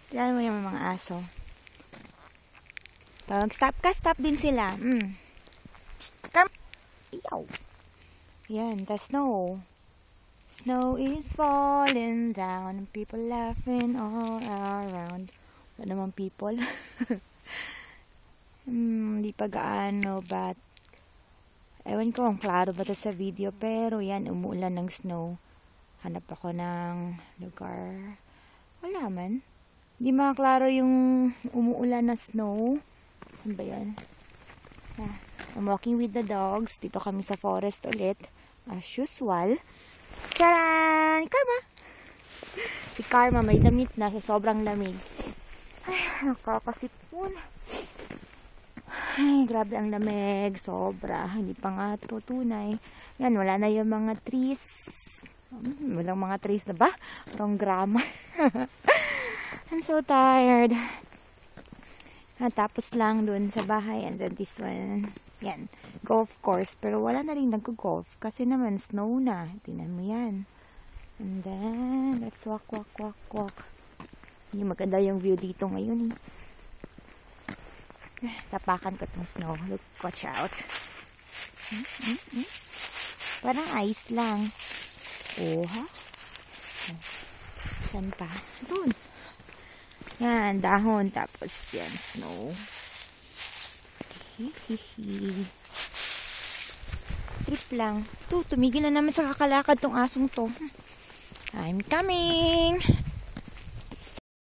Tignan mo yung mga aso. Pag stop ka, stop din sila. Come. Yow. Yan, the snow. Snow is falling down and people laughing all around. Wala naman people. Di pa gaano, but ewan ko kung klaro ba ito sa video, pero yan, umuulan ng snow. Hanap ako ng lugar. Wala man. Di makaklaro yung umuulan na snow. Saan ba yan? I'm walking with the dogs. Dito kami sa forest ulit. As usual. Charan! Karma! Si Karma may damit na sa sobrang lamig. Ay, nakakasipon. Ay, grabe ang lamig. Sobra. Hindi pa nga ito tunay. Yan, wala na yung mga trees. Walang mga trees na ba? Parang grama. I'm so tired. Tapos lang dun sa bahay. And then this one. Yan. Golf course. Pero wala na rin nag-golf. Kasi naman snow na. Tingnan mo yan. And then, let's walk. Hindi maganda yung view dito ngayon eh. Tapakan ko itong snow. Look, watch out. Parang ice lang. Oh, ha? Saan pa? Doon. Yan, dahon. Tapos yan, snow. Trip lang. Tumigil na naman sa kakalakad tong asong to. I'm coming!